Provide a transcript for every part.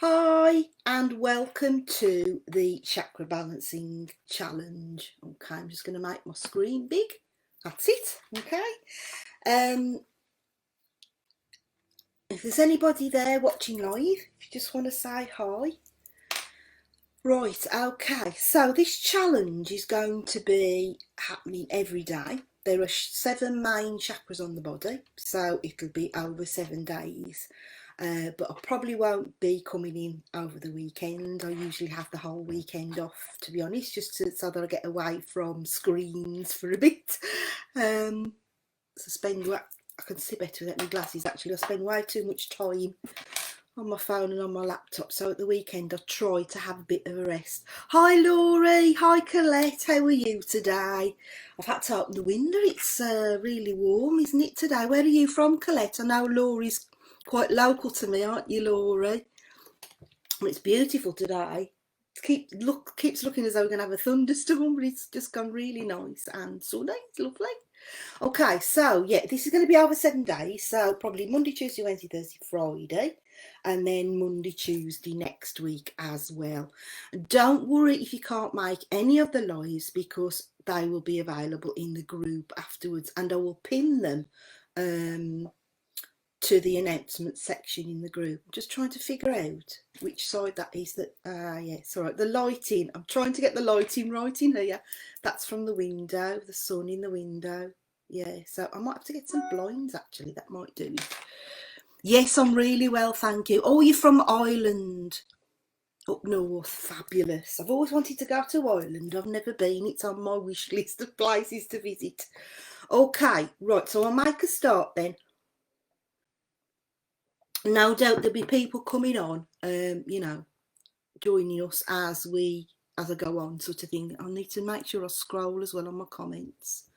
Hi and welcome to the chakra balancing challenge. Okay, I'm just going to make my screen big. That's it. Okay. If there's anybody there watching live, if you just want to say hi. Right, okay. So this challenge is going to be happening every day. There are 7 main chakras on the body, so it'll be over 7 days. But I probably won't be coming in over the weekend. I usually have the whole weekend off, to be honest, so that I get away from screens for a bit. I can see better without my glasses actually. I spend way too much time on my phone and on my laptop, so at the weekend I try to have a bit of a rest. Hi Laurie, hi Colette, how are you today? I've had to open the window, it's really warm, isn't it, today? Where are you from, Colette? I know Laurie's quite local to me, aren't you, Laurie? Well, it's beautiful today. Keeps looking as though we're going to have a thunderstorm, but it's just gone really nice and sunny. It's lovely. Okay, so yeah, this is going to be over 7 days. So probably Monday, Tuesday, Wednesday, Thursday, Friday, and then Monday, Tuesday next week as well. Don't worry if you can't make any of the lives, because they will be available in the group afterwards, and I will pin them to the announcement section in the group. I'm just trying to figure out which side that is. Yeah, it's all right. The lighting, I'm trying to get the lighting right in here. That's from the window, the sun in the window. Yeah, so I might have to get some blinds actually, that might do it. Yes, I'm really well, thank you. Oh, you're from Ireland, up north, fabulous. I've always wanted to go to Ireland, I've never been. It's on my wish list of places to visit. Okay, right, so I'll make a start then. No doubt there'll be people coming on, joining us as I go on, sort of thing. I need to make sure I scroll as well on my comments.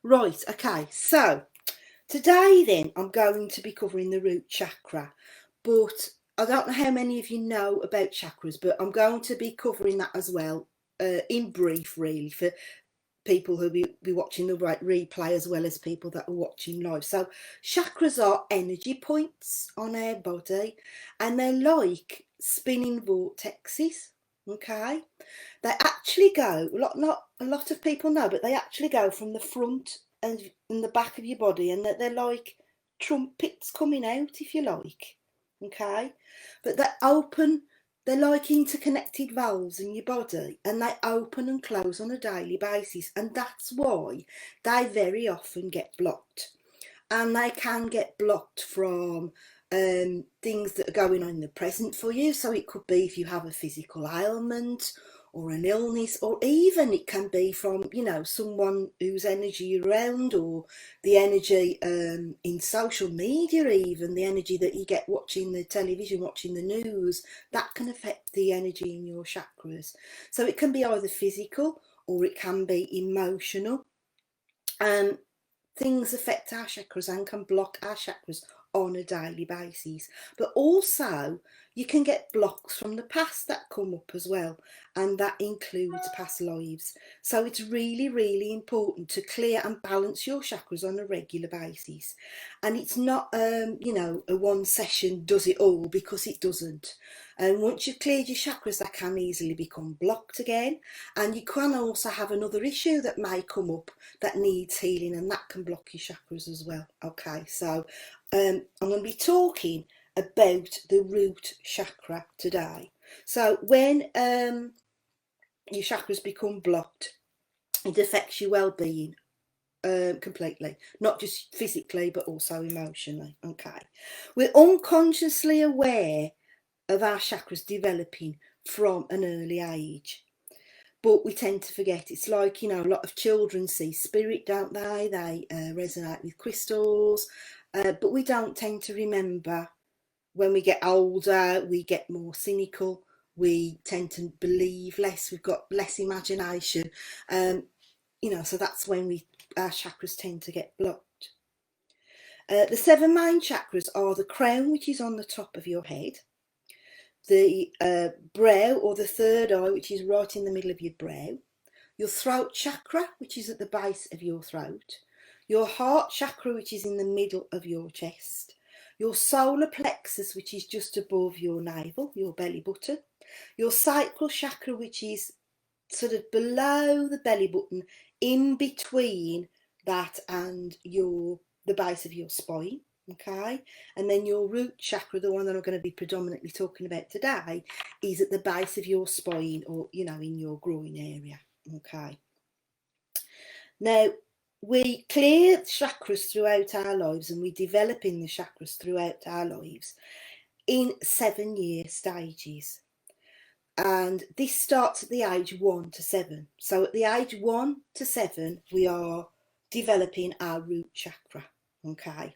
Right, okay, so today then I'm going to be covering the root chakra, but I don't know how many of you know about chakras, but I'm going to be covering that as well, in brief really, for people who'll be watching the replay as well as people that are watching live. So chakras are energy points on our body, and they're like spinning vortexes. Okay, they actually go, not a lot of people know, but they actually go from the front and the back of your body, and that they're like trumpets coming out, if you like. Okay, but they're like interconnected valves in your body, and they open and close on a daily basis, and that's why they very often get blocked. And they can get blocked from things that are going on in the present for you. So it could be if you have a physical ailment or an illness, or even it can be from, someone whose energy you're around, or the energy in social media, even the energy that you get watching the television, watching the news. That can affect the energy in your chakras. So it can be either physical or it can be emotional. Things affect our chakras and can block our chakras on a daily basis. But also you can get blocks from the past that come up as well, and that includes past lives. So it's really, really important to clear and balance your chakras on a regular basis. And it's not a one session does it all, because it doesn't. And once you've cleared your chakras, they can easily become blocked again. And you can also have another issue that may come up that needs healing, and that can block your chakras as well. Okay, so I'm going to be talking about the root chakra today. So when your chakras become blocked, it affects your well-being completely, not just physically but also emotionally. Okay, we're unconsciously aware of our chakras developing from an early age, but we tend to forget. It's like, a lot of children see spirit, don't they? They resonate with crystals, but we don't tend to remember. When we get older, we get more cynical. We tend to believe less. We've got less imagination. So that's when our chakras tend to get blocked. The 7 main chakras are the crown, which is on the top of your head, the brow, or the third eye, which is right in the middle of your brow, your throat chakra, which is at the base of your throat, your heart chakra, which is in the middle of your chest, your solar plexus, which is just above your navel, your belly button, your sacral chakra, which is sort of below the belly button, in between that and the base of your spine, okay? And then your root chakra, the one that I'm going to be predominantly talking about today, is at the base of your spine, or, you know, in your groin area, okay? Now, we clear chakras throughout our lives, and we're developing the chakras throughout our lives in 7-year stages. And this starts at the age 1 to 7. So at the age 1 to 7, we are developing our root chakra, okay?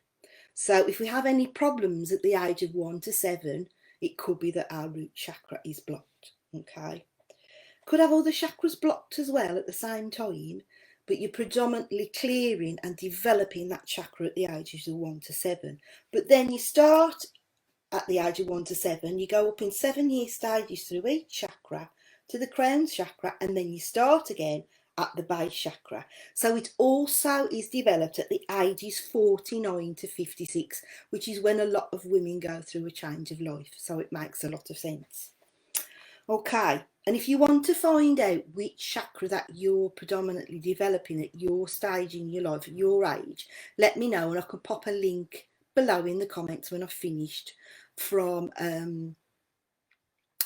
So if we have any problems at the age of 1 to 7, it could be that our root chakra is blocked, okay? Could have other chakras blocked as well at the same time, but you're predominantly clearing and developing that chakra at the ages of 1 to 7. But then you start at the age of 1 to 7, you go up in 7-year stages through each chakra to the crown chakra, and then you start again at the base chakra. So it also is developed at the ages 49 to 56, which is when a lot of women go through a change of life. So it makes a lot of sense. Okay, and if you want to find out which chakra that you're predominantly developing at your stage in your life, at your age, let me know, and I can pop a link below in the comments when I've finished from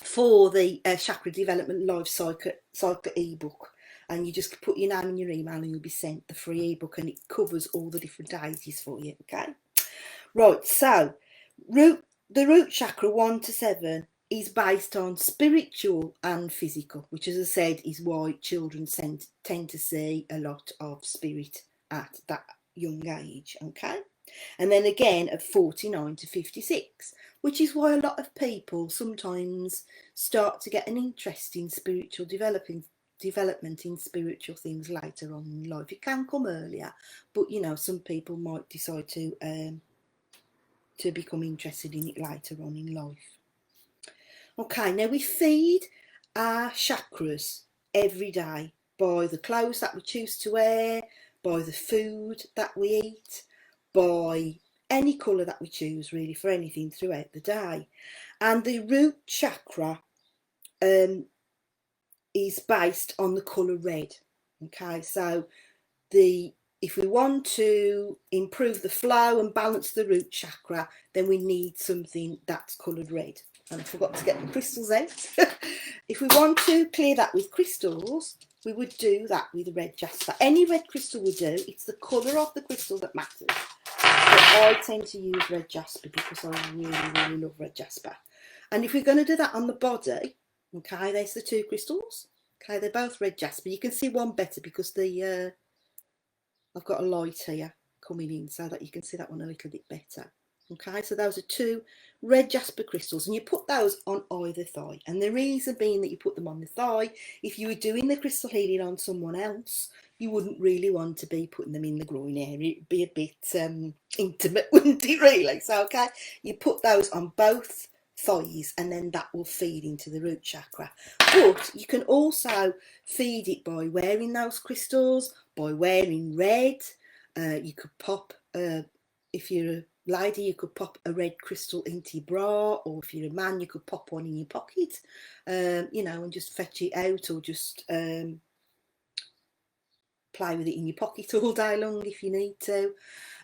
for the Chakra Development Life Cycle ebook. And you just put your name and your email and you'll be sent the free ebook, and it covers all the different ages for you, okay? Right, so the root chakra 1 to 7 is based on spiritual and physical, which, as I said, is why children tend to see a lot of spirit at that young age, okay? And then again at 49 to 56, which is why a lot of people sometimes start to get an interest in spiritual development in spiritual things later on in life. It can come earlier, but, you know, some people might decide to become interested in it later on in life. Okay, now we feed our chakras every day by the clothes that we choose to wear, by the food that we eat, by any colour that we choose, really, for anything throughout the day. And the root chakra is based on the colour red. Okay, so if we want to improve the flow and balance the root chakra, then we need something that's coloured red. And I forgot to get the crystals out. If we want to clear that with crystals, we would do that with red jasper. Any red crystal would do. It's the colour of the crystal that matters. But I tend to use red jasper because I really, really love red jasper. And if we're going to do that on the body, okay, there's the two crystals. Okay, they're both red jasper. You can see one better because I've got a light here coming in so that you can see that one a little bit better. Okay, so those are two red jasper crystals, and you put those on either thigh. And the reason being that you put them on the thigh, if you were doing the crystal healing on someone else, you wouldn't really want to be putting them in the groin area. It'd be a bit intimate, wouldn't it, really? So, okay, you put those on both thighs, and then that will feed into the root chakra. But you can also feed it by wearing those crystals, by wearing red. You could pop, if you're a lady, you could pop a red crystal into your bra, or if you're a man, you could pop one in your pocket, you know, and just fetch it out, or just play with it in your pocket all day long if you need to.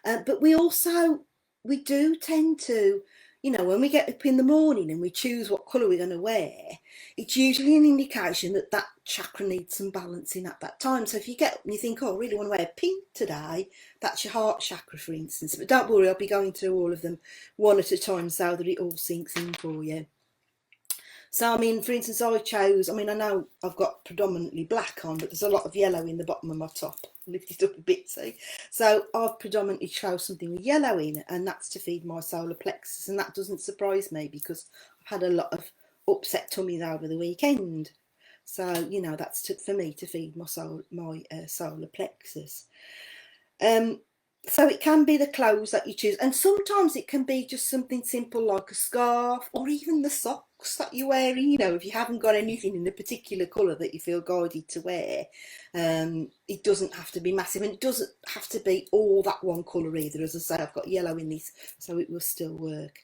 But we do tend to, you know, when we get up in the morning and we choose what colour we're going to wear, it's usually an indication that that chakra needs some balancing at that time. So if you get up and you think, oh, I really want to wear pink today, that's your heart chakra, for instance. But don't worry, I'll be going through all of them one at a time so that it all sinks in for you. So, I mean, for instance, I know I've got predominantly black on, but there's a lot of yellow in the bottom of my top. Lift it up a bit, see? So I've predominantly chose something with yellow in, and that's to feed my solar plexus. And that doesn't surprise me because I've had a lot of upset tummies over the weekend. So, you know, that's for me to feed my solar plexus. So it can be the clothes that you choose, and sometimes it can be just something simple like a scarf or even the socks. looks that you're wearing. You know, if you haven't got anything in a particular colour that you feel guided to wear, it doesn't have to be massive, and it doesn't have to be all that one colour either. As I say, I've got yellow in this, so it will still work.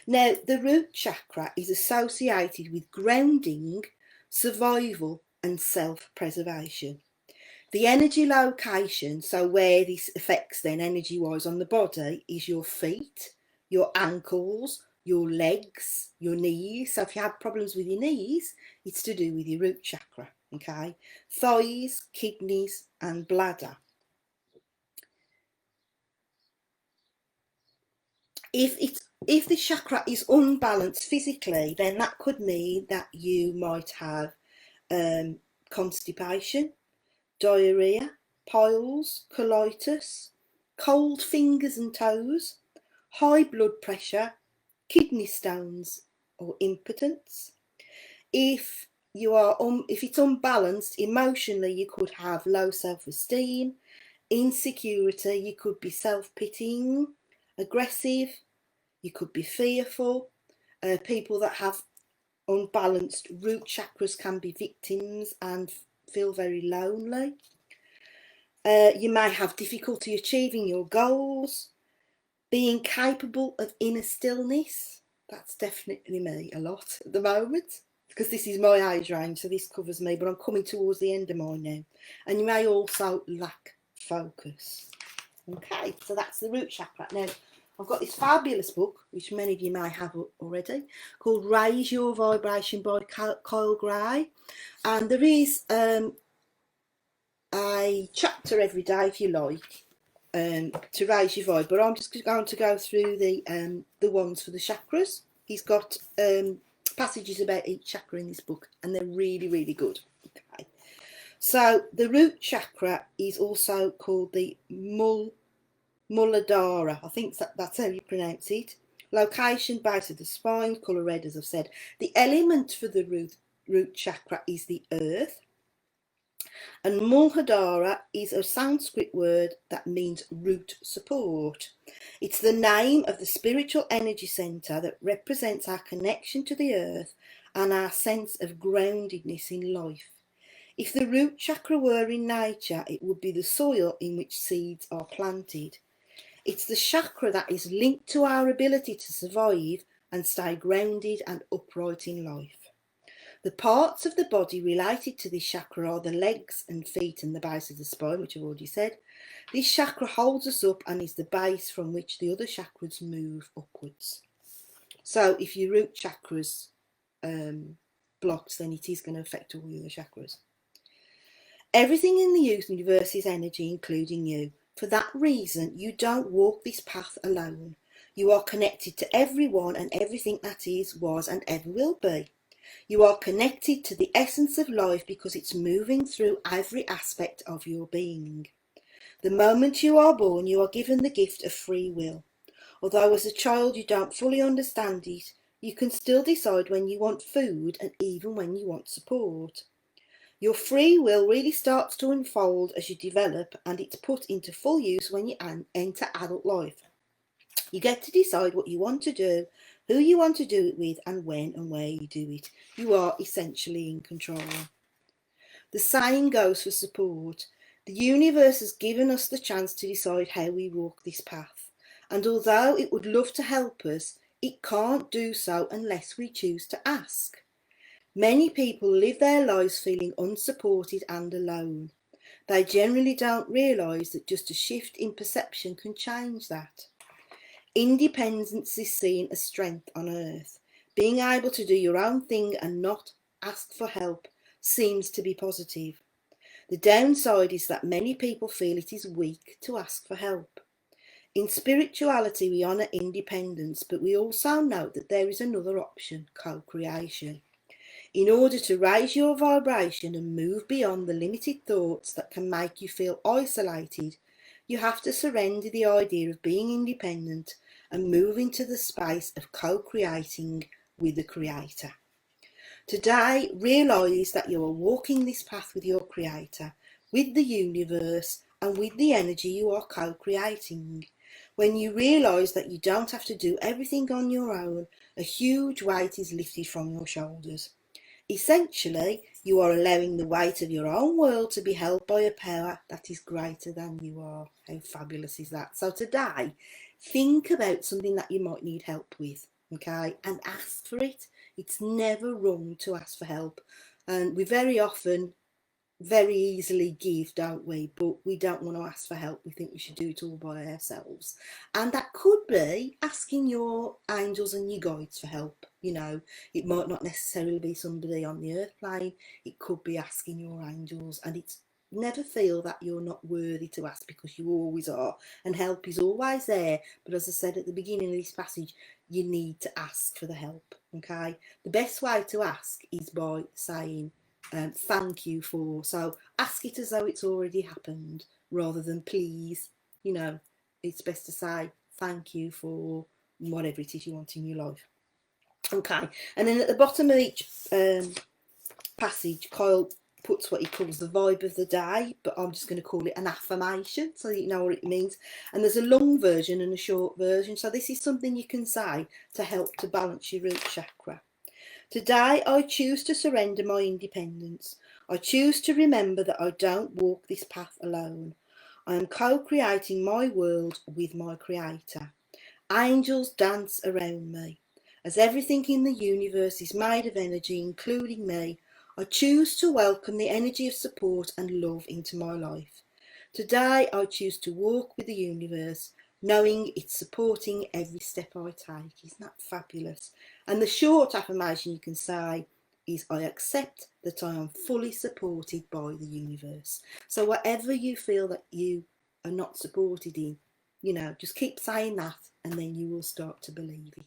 Now, the root chakra is associated with grounding, survival and self-preservation. The energy location, so where this affects then energy-wise on the body, is your feet, your ankles, your legs, your knees. So if you have problems with your knees, it's to do with your root chakra, okay? Thighs, kidneys and bladder. If the chakra is unbalanced physically, then that could mean that you might have constipation, diarrhea, piles, colitis, cold fingers and toes, high blood pressure, kidney stones or impotence. If it's unbalanced emotionally, you could have low self-esteem, insecurity, you could be self-pitying, aggressive, you could be fearful. People that have unbalanced root chakras can be victims and feel very lonely. You may have difficulty achieving your goals, being capable of inner stillness. That's definitely me a lot at the moment, because this is my age range, so this covers me, but I'm coming towards the end of mine now. And you may also lack focus. Okay, so that's the root chakra. Now, I've got this fabulous book, which many of you may have already, called Raise Your Vibration by Kyle Gray. And there is a chapter every day, if you like, to raise your vibe. But I'm just going to go through the ones for the chakras. He's got passages about each chakra in this book, and they're really, really good. Okay. So the root chakra is also called the Muladhara. I think that's how you pronounce it. Location, base of the spine, colour red, as I've said. The element for the root chakra is the earth. And Muladhara is a Sanskrit word that means root support. It's the name of the spiritual energy centre that represents our connection to the earth and our sense of groundedness in life. If the root chakra were in nature, it would be the soil in which seeds are planted. It's the chakra that is linked to our ability to survive and stay grounded and upright in life. The parts of the body related to this chakra are the legs and feet and the base of the spine, which I've already said. This chakra holds us up and is the base from which the other chakras move upwards. So if your root chakra's blocked, then it is going to affect all the other chakras. Everything in the universe is energy, including you. For that reason, you don't walk this path alone. You are connected to everyone and everything that is, was and ever will be. You are connected to the essence of life because it's moving through every aspect of your being. The moment you are born, you are given the gift of free will. Although as a child you don't fully understand it, you can still decide when you want food and even when you want support. Your free will really starts to unfold as you develop, and it's put into full use when you enter adult life. You get to decide what you want to do, who you want to do it with, and when and where you do it. You are essentially in control. The same goes for support. The universe has given us the chance to decide how we walk this path. And although it would love to help us, it can't do so unless we choose to ask. Many people live their lives feeling unsupported and alone. They generally don't realise that just a shift in perception can change that. Independence is seen as strength on earth. Being able to do your own thing and not ask for help seems to be positive. The downside is that many people feel it is weak to ask for help. In spirituality, we honour independence, but we also note that there is another option, co-creation. In order to raise your vibration and move beyond the limited thoughts that can make you feel isolated, you have to surrender the idea of being independent and move into the space of co-creating with the Creator. Today, realise that you are walking this path with your Creator, with the universe, and with the energy you are co-creating. When you realise that you don't have to do everything on your own, a huge weight is lifted from your shoulders. Essentially, you are allowing the weight of your own world to be held by a power that is greater than you are. How fabulous is that? So today, think about something that you might need help with, okay, and ask for it. It's never wrong to ask for help. And we very often very easily give, don't we? But we don't want to ask for help. We think we should do it all by ourselves. And that could be asking your angels and your guides for help. You know, it might not necessarily be somebody on the earth plane. It could be asking your angels. And it's never feel that you're not worthy to ask, because you always are. And help is always there. But as I said at the beginning of this passage, you need to ask for the help. Okay. The best way to ask is by saying, thank you for. So ask it as though it's already happened, rather than please. You know, it's best to say thank you for whatever it is you want in your life. Okay, and then at the bottom of each passage, Kyle puts what he calls the vibe of the day, but I'm just going to call it an affirmation so that you know what it means. And there's a long version and a short version. So this is something you can say to help to balance your root chakra. Today I choose to surrender my independence. I choose to remember that I don't walk this path alone. I am co-creating my world with my creator. Angels dance around me. As everything in the universe is made of energy, including me, I choose to welcome the energy of support and love into my life. Today I choose to walk with the universe, knowing it's supporting every step I take. Isn't that fabulous? And the short affirmation you can say is, I accept that I am fully supported by the universe. So whatever you feel that you are not supported in, you know, just keep saying that, and then you will start to believe it.